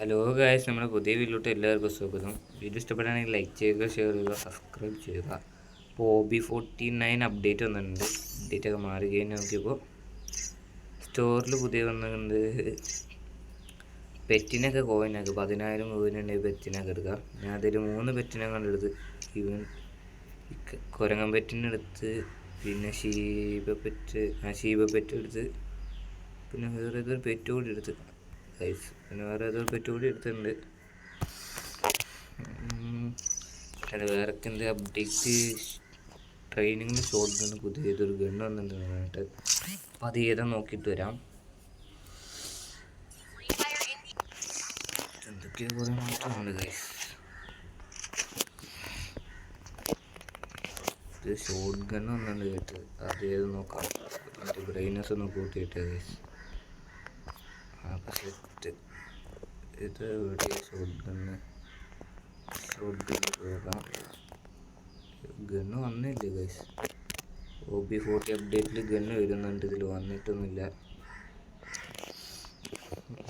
Hello guys, നമ്മുടെ പുതിയ വീട്ടിലോട്ട് എല്ലാവർക്കും സ്വാഗതം. വീഡിയോ ഇഷ്ടപ്പെടുകയാണെങ്കിൽ ലൈക്ക് ചെയ്യുക, ഷെയർ ചെയ്യുക, സബ്സ്ക്രൈബ് ചെയ്യുക. ഇപ്പോൾ OB49 അപ്ഡേറ്റ് വന്നിട്ടുണ്ട്. അപ്ഡേറ്റൊക്കെ മാറി കഴിഞ്ഞ് നോക്കിയപ്പോൾ സ്റ്റോറിൽ പുതിയ വന്നിട്ടുണ്ട്. പെറ്റിനൊക്കെ കോയിനൊക്കെ 10,000 കോയിനുണ്ടെങ്കിൽ പെറ്റിനൊക്കെ എടുക്കാം. ഞാൻ അതിൽ 3 പെറ്റിനെ കണ്ടെടുത്ത്. ഈവൻ കുരങ്ങൻ പെറ്റിനെടുത്ത്, പിന്നെ ഷീബ പെറ്റ് എടുത്ത്, പിന്നെ വേറെ ഏതൊരു പെറ്റ് കൂടി എടുത്ത് പിന്നെ വേറെ ഏതൊരു പെറ്റ് കൂടി എടുത്തിട്ടുണ്ട്. അത് വേറെ എന്ത് അപ്ഡേറ്റ് ട്രെയിനിങ്ങിന് ഷോട്ട് ഗണ്ണ് പുതിയ ഏതൊരു ഗണ്ണ് വന്നിട്ടുണ്ട്. അപ്പം അത് ഏതാ നോക്കിയിട്ട് വരാം. എന്തൊക്കെയോ കുറേ മാറ്റമുണ്ട് ഗൈസ്. ഇത് ഷോട്ട് ഗണ്ണ് വന്നിട്ടുണ്ട് കേട്ട്. അത് ഏത് നോക്കാം. എൻ്റെ ബ്രെയിനസ് ഒന്ന് കൂട്ടിയിട്ട് ഗൈസ്. സെറ്റ് ഇത് എവിടെ ഷോട്ട് ഗണ്ണ് പോകാം. ഗണ്ണ് വന്നില്ല ഗൈസ്. OB40 അപ്ഡേറ്റിൽ ഗണ്ണ് വരുന്നുണ്ട്. ഇതിൽ വന്നിട്ടൊന്നുമില്ല.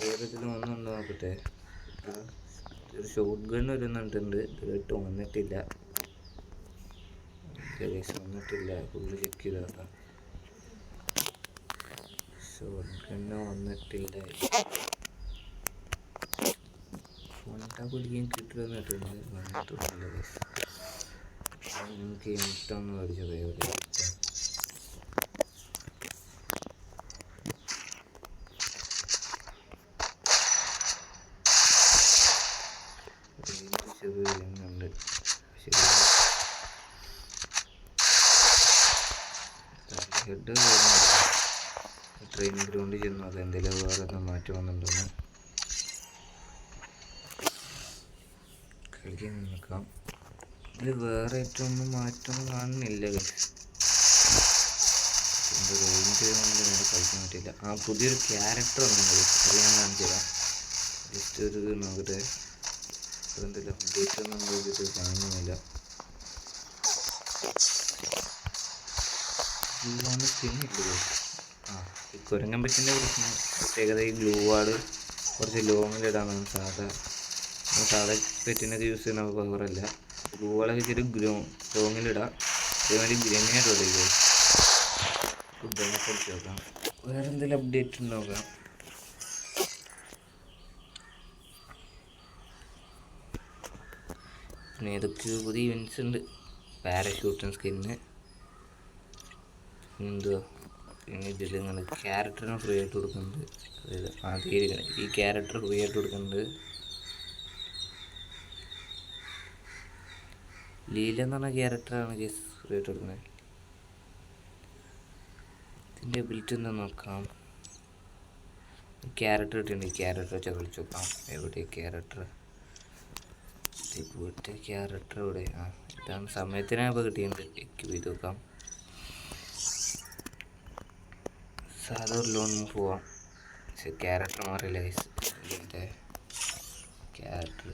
വേറെ ഇതിൽ വന്നുണ്ടോ നോക്കട്ടെ. ഒരു ഷോട്ട് ഗണ്ണ് വരുന്നുണ്ട്. ഇതിലിട്ട് വന്നിട്ടില്ല ഗൈസ്, വന്നിട്ടില്ല. ഫുള്ള് ചെക്ക് ചെയ്താക്കാം. ഷോട്ട് ഗണ്ണ് വന്നിട്ടില്ല. ഫോണിട്ടാ പിടിക്കാൻ കിട്ടുമെന്ന് കേട്ടിട്ടുണ്ട്. വന്നിട്ടൊന്നുമില്ല ഗൈസ്. നമുക്ക് ഇട്ടൊന്ന് മേടിച്ചു പോയി. ചെറിയുണ്ട്. ഹെഡ് ട്രെയിനിങ് ഗ്രൗണ്ടിൽ ചെന്നു. അത് എന്തെങ്കിലും വേറെ മാറ്റം വന്നിട്ടുണ്ടെന്ന് കളിക്കാൻ നിൽക്കാം. ഇത് വേറെ ഏറ്റവും ഒന്നും മാറ്റമൊന്നും കാണുന്നില്ല. റേഞ്ച് കളിക്കാൻ പറ്റില്ല. പുതിയൊരു ക്യാരക്ടർ വന്നിട്ടുണ്ട്. അത് ഞാൻ കാണിച്ചു തരാം. ജസ്റ്റ് ഒരു നോക്കട്ടെ. എന്തെങ്കിലും അപ്ഡേറ്റ് ഒന്നും നോക്കിയിട്ട് കാണുന്നില്ല. സ്കിന്നില്ല. ഈ കുരങ്ങൻ പെറ്റിൻ്റെ പ്രത്യേകത ഈ ഗ്ലൂ വാർഡ് കുറച്ച് ലോങ്ങിലിടാനാണ്. സാധാ പെറ്റിനൊക്കെ യൂസ് ചെയ്യുന്ന പവറല്ല. ഗ്ലൂ വാളൊക്കെ ഇച്ചിരി ലോങ്ങിലിടാം. അതേമാതിരി ഗ്രനേഡ് ഇടുക. ഫുഡൊക്കെ പഠിച്ച് നോക്കാം. വേറെ എന്തെങ്കിലും അപ്ഡേറ്റ് നോക്കാം. പിന്നെ ഏതൊക്കെ പുതിയ ഇവൻറ്റ്സ് ഉണ്ട്. പാരഷൂട്ടിങ് സ്കിന്ന് എന്തുവാ. പിന്നെ ഇതിൽ ഇങ്ങനെ ക്യാരക്ടറിന് ഫ്രീ ആയിട്ട് കൊടുക്കുന്നുണ്ട്. അതായത് ആദ്യം ഈ ക്യാരക്ടർ ഫ്രീ ആയിട്ട് കൊടുക്കുന്നുണ്ട്. ലീല എന്ന് പറഞ്ഞ ക്യാരക്ടറാണ് കേസ് ഫ്രീ ആയിട്ട് കൊടുക്കുന്നത്. ഇതിൻ്റെ എബിലിറ്റി എന്താ നോക്കാം. ക്യാരക്ടർ ഇട്ടുണ്ട്. ഈ ക്യാരക്ടർ വെച്ചാൽ കളിച്ച് നോക്കാം. എവിടെ ക്യാരക്ടർ ഇവിടെ? ഇതാണ് സമയത്തിനാണ് കിട്ടിയത്. എക്യൂപ്പ് ചെയ്ത് നോക്കാം. സാധാ ഒരു ലോൺ പോവാം. പക്ഷെ ക്യാരക്ടർ മാറിയില്ല ഗൈസ്. ഇതിൻ്റെ ക്യാരക്ടർ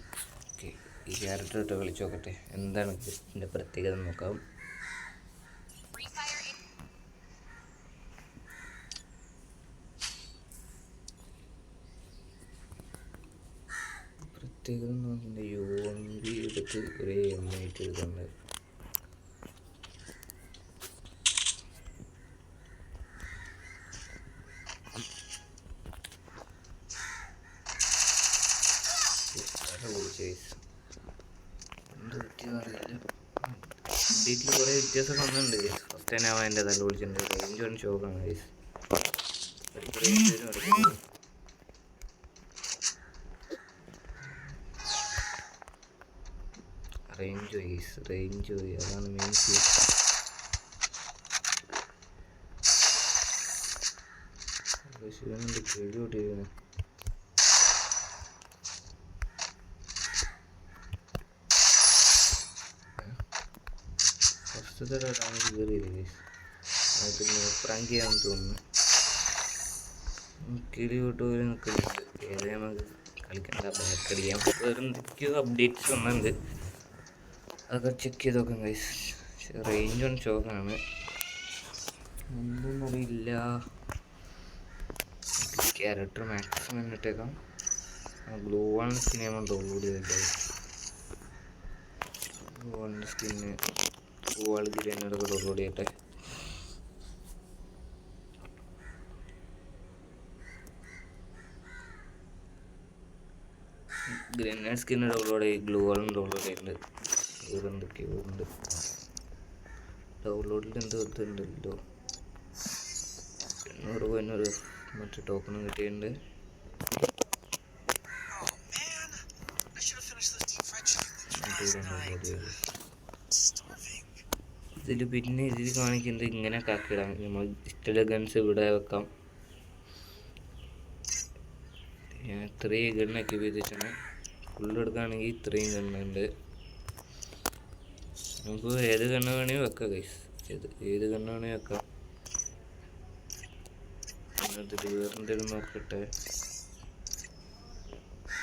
ഓക്കെ. ഈ ക്യാരക്ടർ ഇട്ട് കളിച്ച് നോക്കട്ടെ. എന്താണ് ഇതിൻ്റെ പ്രത്യേകത നോക്കാം. പ്രത്യേകത നോക്കുന്നുണ്ട്. UMP എടുത്ത് ഒരു M8 എടുക്കുന്നുണ്ട്. വീട്ടിൽ കുറേ വ്യത്യാസം വന്നിട്ടുണ്ട് ഗൈസ്. ഫസ്റ്റ് തന്നെ അവൻ എൻ്റെ തല വിളിച്ചിട്ടുണ്ട്. റേഞ്ച് വൺ ഷോക്കാണ് ഗൈസ്. റേഞ്ച് പോയി. അതാണ് മെയിൻ സീൻ. കേടിയോട്ടിരിക്കുന്നു. ഫസ്റ്റത്തെ ഡാമേജ് കയറിയില്ല ഗൈസ്. അത് ഫ്രാങ്ക് ചെയ്യാൻ തോന്നുന്നു. കിളി വിട്ട് പോലും നിൽക്കുന്നുണ്ട്. ഏത് നമുക്ക് കളിക്കണ്ട. ബാക്കടിയാം. വേറെ എന്തൊക്കെയോ അപ്ഡേറ്റ്സ് വന്നിട്ടുണ്ട്. അതൊക്കെ ചെക്ക് ചെയ്ത് നോക്കാം ഗൈസ്. റേഞ്ച് ഓൺ ഷോക്കാണ്. എന്തെന്നറിയില്ല. ക്യാരക്ടർ മാക്സിമം ഇട്ടേക്കാം. ഗ്ലൂ വാൾ സ്കിൻ നമ്മൾ ഡൗൺലോഡ് ചെയ്തിട്ട് ഗ്ലൂ വാളിൻ്റെ സ്കിന്ന് ഗ്ലൂ വാൾ ഗ്രനേഡൊക്കെ ഡൗൺലോഡ് ചെയ്യട്ടെ. ഗ്രനേഡ് സ്കിന്ന് ഡൗൺലോഡ് ചെയ്ത് ഗ്ലൂ വാളും ഡൗൺലോഡ് ചെയ്യുന്നുണ്ട്. ഉണ്ട് ഡൗൺലോഡിൽ ഇതുണ്ടല്ലോ 800 പോയിന്നൊരു മറ്റേ ടോക്കണും കിട്ടിയിട്ടുണ്ട്. ഇതിൽ പിന്നെ ഇതിൽ കാണിക്കുന്നത് ഇങ്ങനെ കാക്കിടാം. നമ്മൾ ഇഷ്ടമുള്ള ഗൺസ് ഇവിടെ വെക്കാം. ഞാൻ ഇത്രയും ഗണ്ണൊക്കെ ഉപയോഗിച്ചാണ്. ഫുള്ള് എടുക്കുകയാണെങ്കിൽ ഇത്രയും ഗണ്ണുണ്ട്. നമുക്ക് ഏത് ഗണ്ണ് വേണമെങ്കിൽ വെക്കാം ഗൈസ്. ഏത് ഗണ്ണ് വേണമെങ്കിൽ വെക്കാം. ഇതിൽ വേറെന്തെങ്കിലും നോക്കട്ടെ.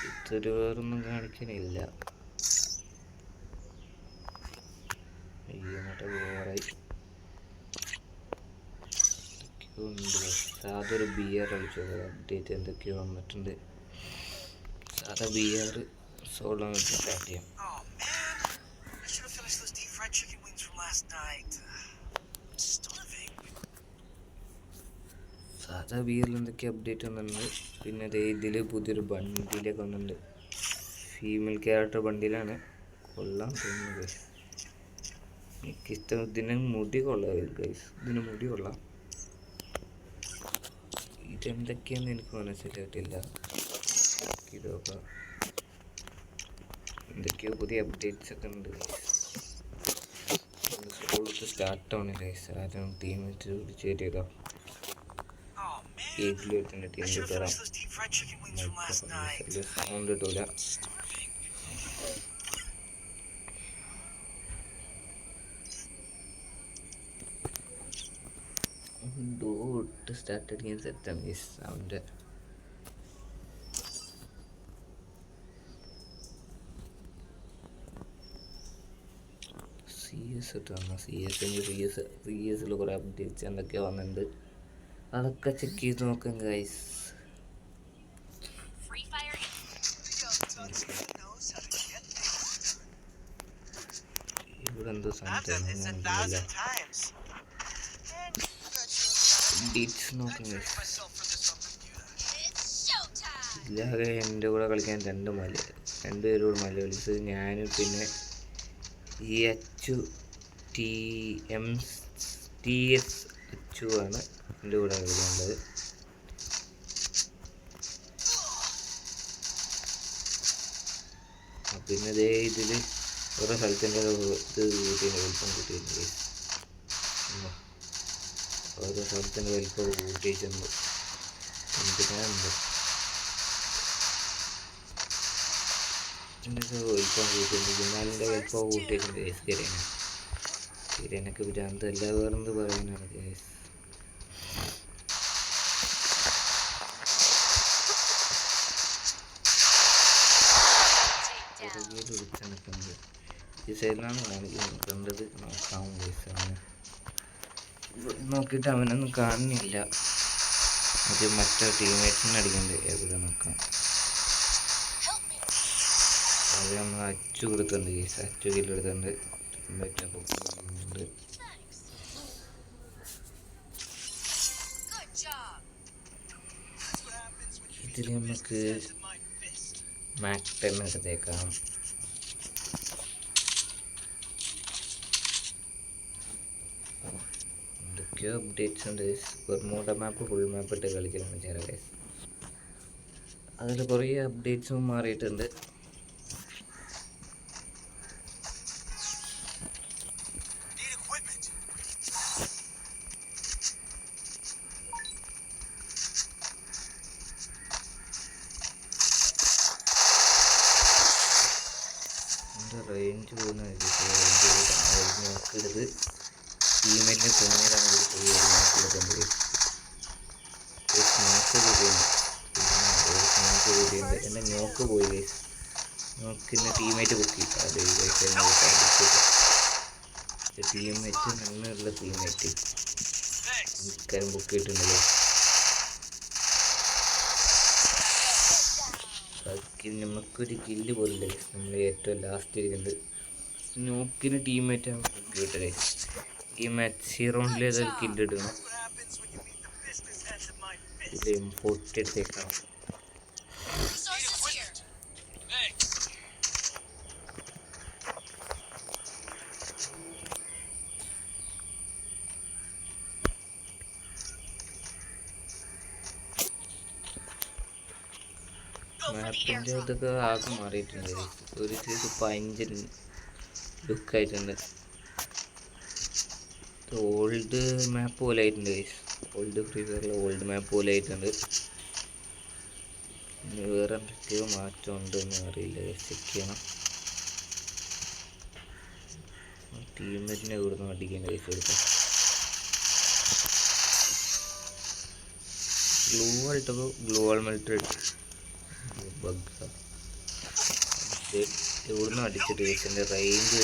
ഇതൊരു വേറൊന്നും കാണിക്കാനില്ല. മറ്റേ ഓവറായി ഉണ്ട്. സാധാ ബിയർ കളിച്ചു അപ്ഡേറ്റ് എന്തൊക്കെയോ വന്നിട്ടുണ്ട്. സാധാ ബിയർ സോളോ സ്റ്റാർട്ട് ചെയ്യാം. സാധാ ബിയറിൽ എന്തൊക്കെ അപ്ഡേറ്റ് വന്നിട്ടുണ്ട്. പിന്നെ ഇതിൽ പുതിയൊരു ബണ്ടിലൊക്കെ വന്നിട്ടുണ്ട്. ഫീമെയിൽ ക്യാരക്ടർ ബണ്ടിലാണ്. കൊള്ളാൻ തോന്നുന്നത്. എനിക്കിഷ്ടം. ഇതിന് മുടി കൊള്ളാം ഗൈസ്. ഇതിന് മുടി കൊള്ളാം. ഇതെന്തൊക്കെയാന്ന് എനിക്ക് മനസ്സിലായിട്ടില്ല. ഇതൊക്കെ എന്തൊക്കെയോ പുതിയ അപ്ഡേറ്റ്സ് ഒക്കെ ഉണ്ട്. സ്കൂളിൽ സ്റ്റാർട്ട് ആവണ ഗൈസ്. ആരും ടീം വെച്ച് ചേരിയതോ 8 ടീം കിട്ടാം. സൗണ്ട് കിട്ടൂല. ഡോട്ട് സ്റ്റാർട്ട് അടിക്കാൻ സെറ്റാണ് ഗൈസ്. സൗണ്ട് CS ഇട്ടാണ്. CS കുറേ അപ്ഡേറ്റ്സ് എന്തൊക്കെയോ വന്നിട്ടുണ്ട്. അതൊക്കെ ചെക്ക് ചെയ്ത് നോക്കാം ഗൈസ്. ഇവിടെ എന്തോ അപ്ഡേറ്റ്സ് നോക്കാം ഗൈസ്. ഇല്ലാതെ എൻ്റെ കൂടെ കളിക്കാൻ രണ്ടുപേരോട് മലയാളീസ്. ഞാനും പിന്നെ TS അച്ചു ആണ് എൻ്റെ കൂടെ കളിക്കേണ്ടത്. പിന്നെ അതേ ഇതിൽ ഓരോ സ്ഥലത്തിൻ്റെ വലിപ്പം കൂട്ടിയിട്ടുണ്ട്. ഓരോ സ്ഥലത്തിൻ്റെ വലിപ്പം കൂട്ടിയിട്ടുണ്ട്. എന്തിനാണ് വലിപ്പം കൂട്ടിയിട്ടുണ്ട്. ജനാലിൻ്റെ വലിപ്പം കൂട്ടിയിട്ടുണ്ട് ഗൈസ്. കിരേനൊക്കെ ഭ്രാന്ത്. എല്ലാ വേറെന്ത് പറയാനാണ് ഗൈസ്. വിളിച്ചെടുക്കുന്നത് ഈ സൈഡിലാണ് കണ്ടത്. നോക്കാം ഗൈസ്. അവനെ നോക്കിയിട്ട് അവനൊന്നും കാണുന്നില്ല. അത് മറ്റേ ടീംമേറ്റ്സിനെ അടിക്കണ്ടേ. എവിടെ നോക്കാം. അത് നമ്മൾ അച്ചു കൊടുത്തിട്ടുണ്ട് ഗൈസ്. അച്ചു കീഴിലെടുത്തുണ്ട്. ടീംമേറ്റ് ഇതിൽ നമുക്ക് മാക് 10 എടുത്തേക്കാം. എന്തൊക്കെയോ അപ്ഡേറ്റ്സ് ഉണ്ട്. ബർമൂഡ മാപ്പ് ഫുൾ മാപ്പ് ഇട്ട് കളിക്കണം വിചാരം ഗൈസ്. അതിൽ കുറേ അപ്ഡേറ്റ്സും മാറിയിട്ടുണ്ട്. റേഞ്ച് പോകുന്ന നോക്കരുത്. ടീമേറ്റിൻ്റെ ഫോണിലാണ് നോക്കുന്നത്. എൻ്റെ നോക്ക് പോയി. നോക്കിൻ്റെ ടീമേറ്റ് പൊക്കി. അത് ടീമേറ്റ് നിന്നുള്ള ടീമേറ്റ് മിക്കാരും ബുക്ക് ചെയ്തിട്ടുണ്ടല്ലോ. ബാക്കി നമുക്കൊരു കില്ല് പോലില്ല ഗൈസ്. നമ്മൾ ഏറ്റവും ലാസ്റ്റ് ഇരിക്കുന്നത് നോക്കിന് ടീംമേറ്റാണ് കിട്ടത് ഗൈസ്. ഈ മാച്ച് റൗണ്ടിൽ ഏതൊരു കില്ല് ഇടണം. ഇത് M40 എടുത്തേക്കാം. മാപ്പിൻ്റെ ഇതൊക്കെ ആകെ മാറിയിട്ടുണ്ട്. ഒരു സൈസ് പഞ്ച് ലുക്കായിട്ടുണ്ട്. ഓൾഡ് മാപ്പ് പോലെ ആയിട്ടുണ്ട് ഗൈസ്. ഓൾഡ് ഫ്രീ ഫയറിലെ ഓൾഡ് മാപ്പ് പോലെ ആയിട്ടുണ്ട്. ഇനി വേറെ എന്തൊക്കെയോ മാറ്റം ഉണ്ടെന്ന് അറിയില്ല ഗൈസ്. ചെക്ക് ചെയ്യണം. ടീമേറ്റിനെ ഇവിടുന്ന് അടിക്കേണ്ട ഗൈസ്. എടുക്കാം. ഗ്ലൂ ആയിട്ടപ്പോൾ ഗ്ലൂ വാൾ മെൽറ്റർ ഇവിടുന്ന് അടിച്ചിട്ട് ഗൈസ്. എൻ്റെ റേഞ്ച്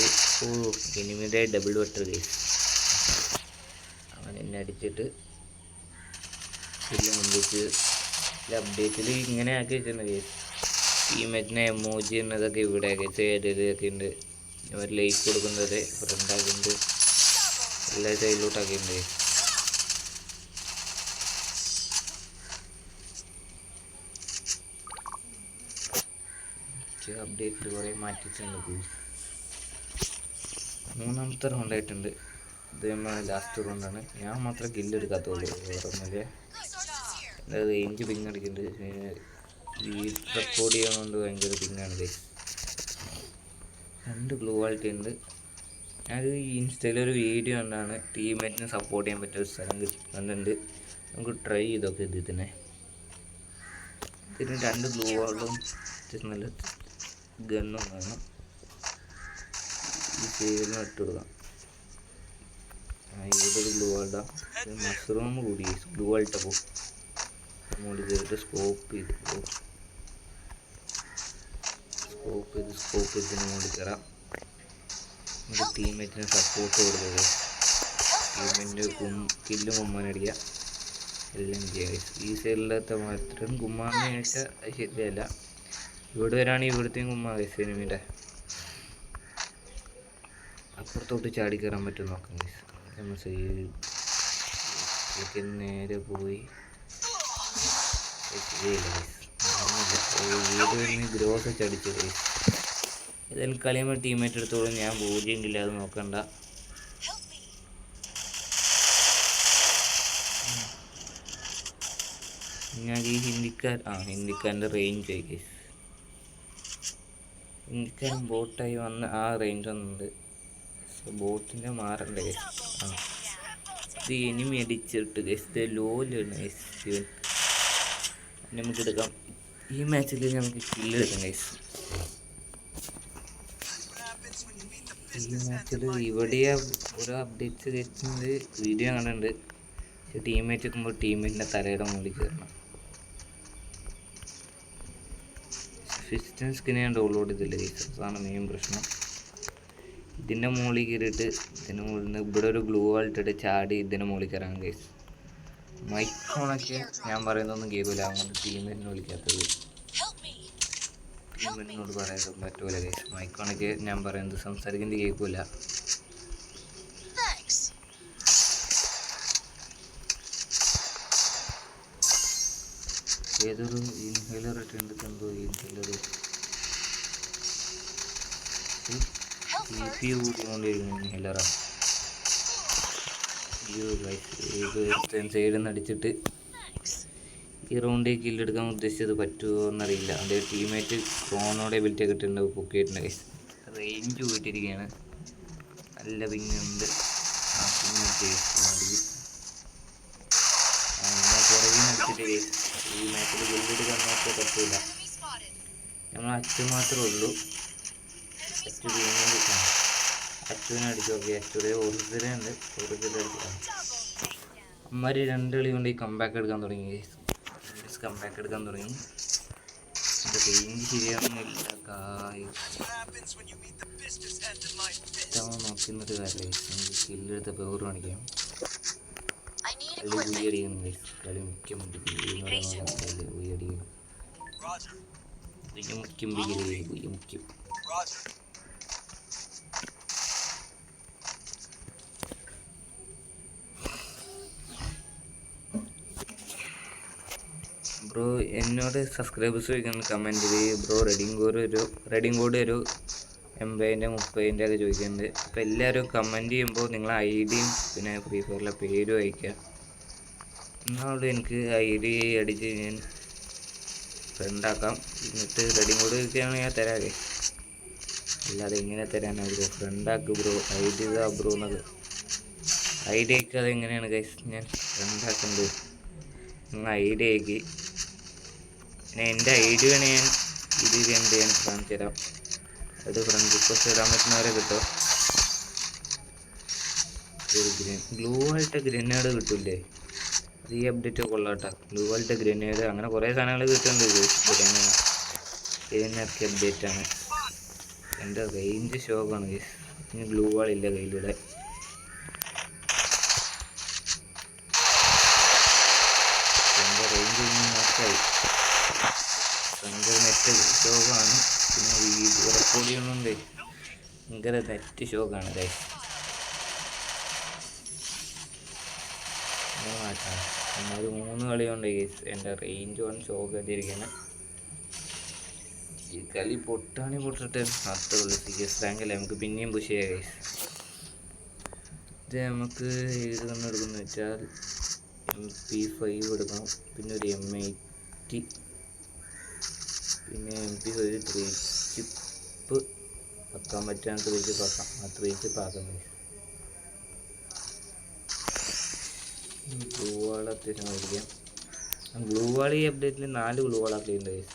എനിമിയുടെ ഡബിൾ വെട്ടർ ഗൈസ്. അങ്ങനെ എന്നെ അടിച്ചിട്ട് ഇതിൽ മുമ്പിച്ച് അപ്ഡേറ്റിൽ ഇങ്ങനെ ആക്കി വെച്ചിട്ടുണ്ട് ഗൈസ്. ടീമേറ്റിനെ എമോജി എന്നതൊക്കെ ഇവിടെ ഗൈസ് ഏതൊക്കെ ഉണ്ട്. അവർ ലൈക്ക് കൊടുക്കുന്നത് ഫ്രണ്ടാക്കിയിട്ടുണ്ട്. എല്ലാ സൈഡിലോട്ടാക്കിയിട്ടുണ്ട് ഗൈസ്. അപ്ഡേറ്റിൽ കുറേ മാറ്റിയിട്ടുണ്ട് ഗൈസ്. മൂന്നാമത്തെ റൗണ്ടായിട്ടുണ്ട്. ഇത് നമ്മൾ ലാസ്റ്റ് റൗണ്ടാണ്. ഞാൻ മാത്രം കില്ലെടുക്കാത്തുള്ളൂ. വേറെ ഒന്നുമില്ല. റേഞ്ച് പിങ് അടിക്കുന്നുണ്ട്. ഈ റെക്കോർഡ് ചെയ്യാൻ ഭയങ്കര പിങ്ങാണ് ഗൈസ്. 2 ഗ്ലൂ വാൾട്ടി ഉണ്ട്. ഞാനൊരു ഇൻസ്റ്റയിലൊരു വീഡിയോ കണ്ടാണ് ടീമേറ്റിനെ സപ്പോർട്ട് ചെയ്യാൻ പറ്റിയ ഒരു സ്ഥലം കണ്ടിട്ടുണ്ട്. നമുക്ക് ട്രൈ ചെയ്തൊക്കെ ഇതിനെ. ഇതിന് 2 ഗ്ലൂ വാളും നല്ല ഗണ്ണും വേണം. ഈ സൈഡിന് ഇട്ട് കൊടുക്കാം. ഇവിടെ ഒരു ഗ്ലൂ വാൾട്ടാ. മഷ്റൂം കൂടി ഗ്ലൂ വാൾട്ട പോകും. മുകളിൽ കയറിയിട്ട് സ്കോപ്പ് ചെയ്ത് ഇതിന് മുകളിൽ കയറാം. നമുക്ക് ടീമേറ്റിനെ സപ്പോർട്ട് കൊടുക്കുക. ടീമിൻ്റെ കില്ല് മുമ്മാനടിക്കുക. എല്ലാം ചെയ്യുക. ഈ സൈഡിലത്തെ മാത്രം കുമ്മാന്ന് ചോദിച്ചാൽ അത് ശരിയല്ല. ഇവിടെ വരാണെങ്കിൽ ഇവിടുത്തെയും കുമ്മാ ഗൈസ്. എനിമിയുടെ അപ്പുറത്തോട്ട് ചാടി കയറാൻ പറ്റും നോക്കാം ഗൈസ്. നമ്മൾ നേരെ പോയി ഗ്രോസ് ചടിച്ചു ഗൈസ്. ഏതായാലും കളിയുമ്പോൾ ടീമേറ്റ് എടുത്തോളും. ഞാൻ ബോഡിയുണ്ടില്ല, അത് നോക്കണ്ട. ഞാൻ ഈ ഹിന്ദിക്കാരൻ്റെ റേഞ്ച് ആയി ഗൈസ്. ഹിന്ദിക്കാരൻ ബോട്ടായി വന്ന് ആ റേഞ്ച് വന്നിട്ടുണ്ട്. ബോട്ടിൻ്റെ മാറണ്ട ഗൈസ്. ഇത് എനിമി അടിച്ചിട്ട് ഗൈസ്. ഇത് ലോലാണ് ഗൈസ്. ഇവൻ നമുക്ക് എടുക്കാം. ഈ മാച്ചിൽ നമുക്ക് കില്ലെടുക്കാം ഗൈസ്. ഈ മാച്ചിൽ ഇവിടെ ഓരോ അപ്ഡേറ്റ്സ് കേൾക്കുന്നത് വീഡിയോ കാണുന്നുണ്ട്. പക്ഷെ ടീമേറ്റ് വെക്കുമ്പോൾ ടീമേറ്റിൻ്റെ തലയുടെ മുകളിൽ കയറണം. ഫിസ്റ്റൻ സ്കിൻ ഞാൻ ഡൗൺലോഡ് ചെയ്തില്ല ഗൈസ്. അതാണ് മെയിൻ പ്രശ്നം. ഇതിൻ്റെ മുകളിൽ കയറിയിട്ട് ഇതിൻ്റെ മുകളിൽ നിന്ന് ഇവിടെ ഒരു ഗ്ലൂ വാൾട്ടിട്ട് ചാടി ഇതിൻ്റെ മുകളിൽ കയറാൻ ഗൈസ്. മൈക്കോണൊക്കെ ഞാൻ പറയുന്നതൊന്നും കേൾക്കില്ല. അങ്ങനെ ടീമിനെ വിളിക്കാത്തത്. ടീമിനോട് പറയാൻ പറ്റൂല ഗൈസ്. മൈക്കോണൊക്കെ ഞാൻ പറയുന്നത് സംസാരിക്കുന്നത് കേൾക്കില്ല. ഏതൊരു ഇൻഹേലർ ഇട്ടുണ്ട്. എന്തോ ഇൻഹേലർ കൂടിക്കൊണ്ടിരിക്കുന്നു. ഇൻഹേലറാണ്. സൈഡിൽ നിന്ന് അടിച്ചിട്ട് ഈ റൗണ്ടിൽ കില്ലെടുക്കാൻ ഉദ്ദേശിച്ചത് പറ്റുമോ എന്നറിയില്ല. അതേ ടീമേറ്റ് ഫോണോടെ എബിലിറ്റി ഒക്കെ ഇട്ടുണ്ട്. പൊക്കിയിട്ടുണ്ട് ഗൈസ്. റേഞ്ച് പോയിട്ടിരിക്കുകയാണ്. നല്ല പിങ്ങുണ്ട്. പുറകിൽ അടിച്ചിട്ട് ഈ മാച്ചിൽ കില്ലെടുക്കാൻ മാത്രമേ പറ്റില്ല. നമ്മൾ അച്ചു മാത്രമേ ഉള്ളൂ. അച്ചുവിനെ അടിച്ചു നോക്കി. അച്ചുവിനെ ഒറിജിനുണ്ട്. ഒറിജിനൽ അടിച്ചു. അമ്മമാർ 2 കളി കൊണ്ട് ഈ കമ്പാക്ക് എടുക്കാൻ തുടങ്ങി. കമ്പാക്ക് എടുക്കാൻ തുടങ്ങി. എൻ്റെ റേഞ്ച് ശരിയാവുന്നില്ല. നോക്കുന്നൊരു കാര്യം കില്ലെടുത്ത പവർ കാണിക്കാം. കളി കുയ്യടിക്കുന്നു. കളി മുഖ്യമുണ്ട്. കുയ്യടിക്കുന്നു. മുക്കും ബിഗിലി മുക്കും. ബ്രോ എന്നോട് സബ്സ്ക്രൈബേഴ്സ് ചോദിക്കുന്ന കമൻറ്റിൽ ബ്രോ റെഡിങ് കോഡ് ഒരു 80-ൻ്റെ 30-ൻ്റെ ഒക്കെ ചോദിക്കുന്നുണ്ട്. അപ്പോൾ എല്ലാവരും കമൻറ്റ് ചെയ്യുമ്പോൾ നിങ്ങൾ ഐഡിയും പിന്നെ ഫ്രീ ഫയറിലെ പേരും അയക്കുക. എന്നാലും എനിക്ക് ID അടിച്ച് ഞാൻ ഫ്രണ്ടാക്കാം. എന്നിട്ട് റെഡിങ് കോഡ് ചോദിക്കുകയാണെങ്കിൽ ഞാൻ തരാമേ. അല്ലാതെ എങ്ങനെ തരാനാണ് ഫ്രണ്ടാക്ക് ബ്രോ, ID ഇതാ ബ്രോ എന്നത്. ID അയക്കാതെ എങ്ങനെയാണ് ഗൈസ് ഞാൻ ഫ്രണ്ടാക്കുന്നത്? നിങ്ങൾ ID അയക്കി. പിന്നെ എൻ്റെ ID വേണേൽ ഞാൻ ഇത് എന്ത് ചെയ്യാൻ കാണിച്ചു തരാം. അത് ഫ്രണ്ട് റിക്വസ്റ്റ് ഇടാൻ പറ്റുന്നവരെ കിട്ടും. ഗ്ലൂ ആയിട്ട് ഗ്രനേഡ് കിട്ടില്ലേ? അത് ഈ അപ്ഡേറ്റ് കൊള്ളാട്ടോ. ഗ്ലൂ ആയിട്ട് ഗ്രനേഡ് അങ്ങനെ കുറേ സാധനങ്ങൾ കിട്ടുന്നുണ്ട്. ഇതിനൊക്കെ അപ്ഡേറ്റാണ്. എൻ്റെ റേഞ്ച് ഷോക്കാണ് ഗൈസ്. ഇനി ഗ്ലൂ വാളില്ല കയ്യിലൂടെ. എൻ്റെ റേഞ്ച് നോക്കായി. ഭയങ്കര നെറ്റ് ഷോക്കാണ്. പിന്നെ വീഡിയോ റെക്കോർഡ് ചെയ്യുന്നുണ്ട്. ഭയങ്കര നെറ്റ് ഷോക്കാണ് ഗൈസ്. ഒരു 3 കളിയുണ്ട് ഗൈസ്. എൻ്റെ റേഞ്ച് വൺ ഷോക്ക് എത്തിയിരിക്കുകയാണ്. ഈ കളി പൊട്ടട്ടെ അത്രേ ഉള്ളൂ. CS റാങ്കിൽ നമുക്ക് പിന്നെയും പുഷ് ചെയ്യാം ഗൈസ്. ഇത് നമുക്ക് ഏത് കണ്ണ് എടുക്കുന്നത് വെച്ചാൽ MP5 എടുക്കണം. പിന്നെ ഒരു M80, പിന്നെ MP5 3 ചിപ്പ് ആക്കാൻ പറ്റാൻ 3 ചിപ്പ് ആക്കാം. ആ 3 ചിപ്പ് ആക്കാം ഗൈസ്. ഗ്ലൂ വാൾ അത്യാവശ്യം മേടിക്കാം. ഗ്ലൂ വാൾ ഈ അപ്ഡേറ്റിൽ 4 ഗ്ലൂ വാൾ അപ്ലൈ ഉണ്ട് ഗൈസ്.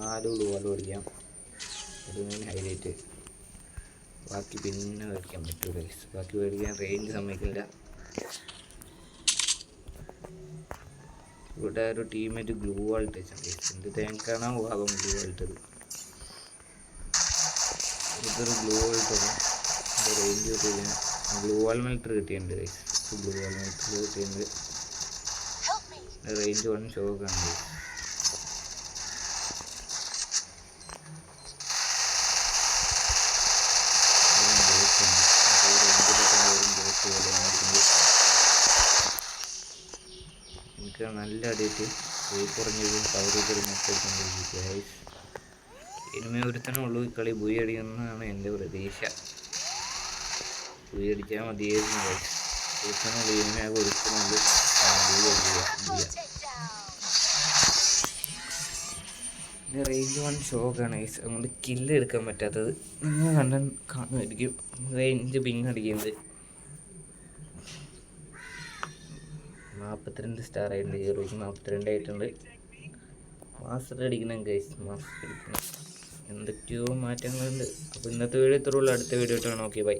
4 ഗ്ലൂ വാൾ മേടിക്കാം. അത് മെയിൻ ഹൈലൈറ്റ്. ബാക്കി പിന്നെ മേടിക്കാൻ പറ്റൂല ഗൈസ്. ബാക്കി മേടിക്കാൻ റേഞ്ച് സമ്മതിക്കില്ല. ഇവിടെ ഒരു ടീമായിട്ട് ഗ്ലൂ വാൾ ഇട്ടാണ് ഗൈസ്. എന്ത് തേങ്ങാണ് ഭാഗം ഗ്ലൂ വാൾ ഇട്ടത്. ഇതൊരു ഗ്ലൂ വാൾ ഇട്ടത് റേഞ്ച് കിട്ടിയില്ല. ഗ്ലൂ വാൾ മെൽറ്റർ കിട്ടിയിട്ടുണ്ട് ഗൈസ്. ഗ്ലൂ വാൾ മെൽറ്റർ കിട്ടിയിട്ടുണ്ട്. റേഞ്ച് വൺ ഷോക്കാണ് ഗൈസ്. എനിക്ക് നല്ല അടിയിട്ട് കുറഞ്ഞൊരു കവറേജ് മെച്ചെടുക്കൊണ്ടിരിക്കുക ഗൈസ്. ഇനിമേ ഒരുത്തനുള്ളൂ ഈ കളി ബുയി അടിക്കുന്നതാണ് എൻ്റെ പ്രതീക്ഷ. ബുയി അടിച്ചാൽ മതിയായിരുന്നു ഗൈസ്. ഒരുത്തനുള്ളൂ ഇനിമേ ഒരുത്തനുള്ളൂ ബുയി അടിക്കുക. പിന്നെ റേഞ്ച് വൺ ഷോക്കാണ് ഗൈസ്. അതുകൊണ്ട് കില്ല് എടുക്കാൻ പറ്റാത്തത് നിങ്ങൾ കാണുമായിരിക്കും. റേഞ്ച് പിങ് അടിക്കുന്നത് 42 സ്റ്റാർ ആയിട്ടുണ്ട്. ഹീറോയ്ക്ക് 42 ആയിട്ടുണ്ട്. മാസ്റ്റർ അടിക്കണം ഗൈസ്. മാസ്റ്റർ അടിക്കണം. എന്തൊക്കെയോ മാറ്റങ്ങളുണ്ട്. അപ്പോൾ ഇന്നത്തെ വീഡിയോ ഇത്രയുള്ളൂ. അടുത്ത വീഡിയോ ഇട്ടാണ്. Okay bye.